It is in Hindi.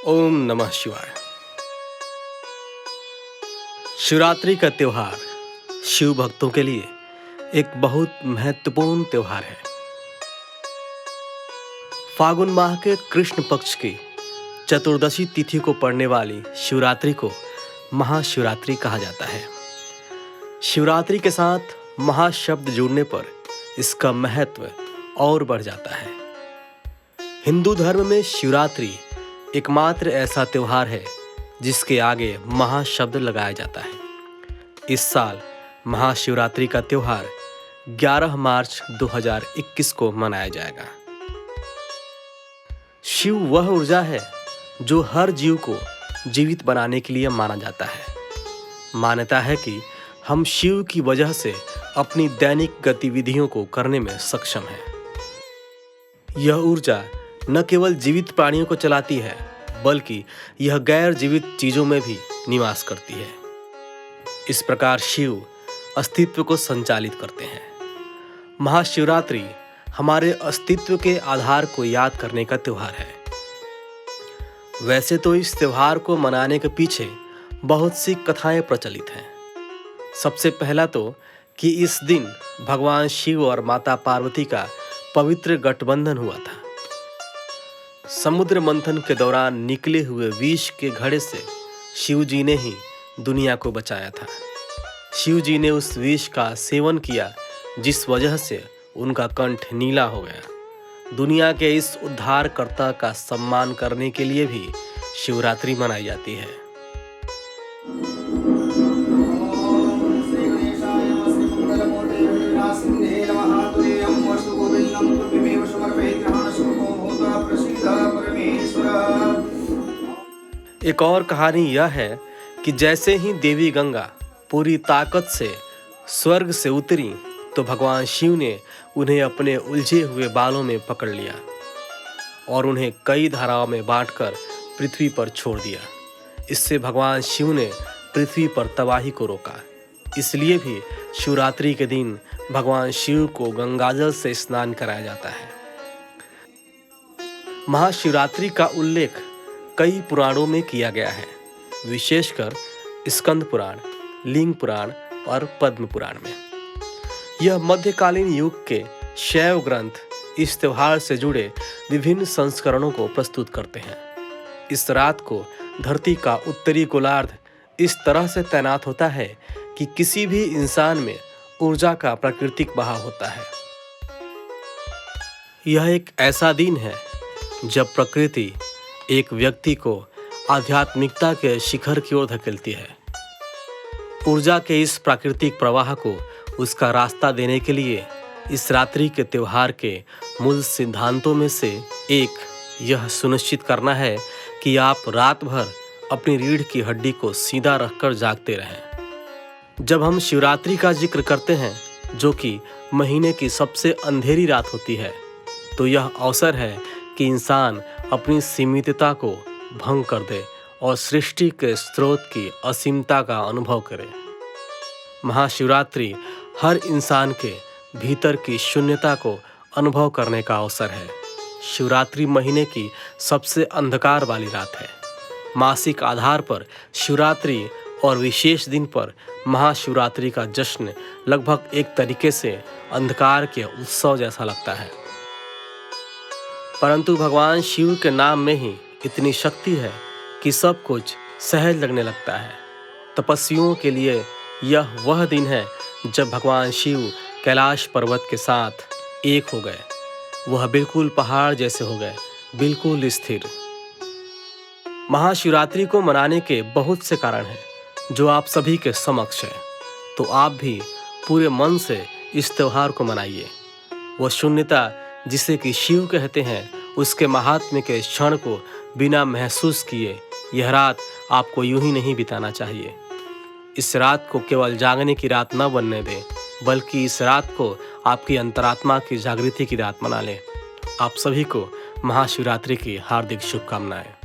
ओम नमः शिवाय। शिवरात्रि का त्योहार शिव भक्तों के लिए एक बहुत महत्वपूर्ण त्योहार है। फागुन माह के कृष्ण पक्ष की चतुर्दशी तिथि को पड़ने वाली शिवरात्रि को महाशिवरात्रि कहा जाता है। शिवरात्रि के साथ महाशब्द जुड़ने पर इसका महत्व और बढ़ जाता है। हिंदू धर्म में शिवरात्रि एकमात्र ऐसा त्योहार है जिसके आगे महाशब्द लगाया जाता है। इस साल महाशिवरात्रि का त्योहार 11 मार्च 2021 को मनाया जाएगा। शिव वह ऊर्जा है जो हर जीव को जीवित बनाने के लिए माना जाता है। मान्यता है कि हम शिव की वजह से अपनी दैनिक गतिविधियों को करने में सक्षम हैं। यह ऊर्जा न केवल जीवित प्राणियों को चलाती है, बल्कि यह गैर जीवित चीजों में भी निवास करती है। इस प्रकार शिव अस्तित्व को संचालित करते हैं। महाशिवरात्रि हमारे अस्तित्व के आधार को याद करने का त्योहार है। वैसे तो इस त्योहार को मनाने के पीछे बहुत सी कथाएं प्रचलित हैं। सबसे पहला तो कि इस दिन भगवान शिव और माता पार्वती का पवित्र गठबंधन हुआ था। समुद्र मंथन के दौरान निकले हुए विष के घड़े से शिव जी ने ही दुनिया को बचाया था। शिव जी ने उस विष का सेवन किया जिस वजह से उनका कंठ नीला हो गया। दुनिया के इस उद्धारकर्ता का सम्मान करने के लिए भी शिवरात्रि मनाई जाती है। एक और कहानी यह है कि जैसे ही देवी गंगा पूरी ताकत से स्वर्ग से उतरी तो भगवान शिव ने उन्हें अपने उलझे हुए बालों में पकड़ लिया और उन्हें कई धाराओं में बांटकर पृथ्वी पर छोड़ दिया। इससे भगवान शिव ने पृथ्वी पर तबाही को रोका। इसलिए भी शिवरात्रि के दिन भगवान शिव को गंगाजल से स्नान कराया जाता है। महाशिवरात्रि का उल्लेख कई पुराणों में किया गया है, विशेषकर स्कंद पुराण, लिंग पुराण और पद्म पुराण में। यह मध्यकालीन युग के शैव ग्रंथ इस त्योहार से जुड़े विभिन्न संस्करणों को प्रस्तुत करते हैं। इस रात को धरती का उत्तरी गोलार्ध इस तरह से तैनात होता है कि किसी भी इंसान में ऊर्जा का प्राकृतिक बहाव होता है। यह एक ऐसा दिन है जब प्रकृति एक व्यक्ति को आध्यात्मिकता के शिखर की ओर धकेलती है। ऊर्जा के इस प्राकृतिक प्रवाह को उसका रास्ता देने के लिए इस रात्रि के त्योहार के मूल सिद्धांतों में से एक यह सुनिश्चित करना है कि आप रात भर अपनी रीढ़ की हड्डी को सीधा रखकर जागते रहें। जब हम शिवरात्रि का जिक्र करते हैं, जो कि महीने की सबसे अंधेरी रात होती है, तो यह अवसर है कि इंसान अपनी सीमितता को भंग कर दे और सृष्टि के स्रोत की असीमता का अनुभव करे। महाशिवरात्रि हर इंसान के भीतर की शून्यता को अनुभव करने का अवसर है। शिवरात्रि महीने की सबसे अंधकार वाली रात है। मासिक आधार पर शिवरात्रि और विशेष दिन पर महाशिवरात्रि का जश्न लगभग एक तरीके से अंधकार के उत्सव जैसा लगता है। परंतु भगवान शिव के नाम में ही इतनी शक्ति है कि सब कुछ सहज लगने लगता है। तपस्वियों के लिए यह वह दिन है जब भगवान शिव कैलाश पर्वत के साथ एक हो गए। वह बिल्कुल पहाड़ जैसे हो गए, बिल्कुल स्थिर। महाशिवरात्रि को मनाने के बहुत से कारण हैं जो आप सभी के समक्ष है। तो आप भी पूरे मन से इस त्योहार को मनाइए। वह शून्यता जिसे कि शिव कहते हैं, उसके महात्म्य के क्षण को बिना महसूस किए यह रात आपको यूं ही नहीं बिताना चाहिए। इस रात को केवल जागने की रात न बनने दें, बल्कि इस रात को आपकी अंतरात्मा की जागृति की रात बना लें। आप सभी को महाशिवरात्रि की हार्दिक शुभकामनाएं।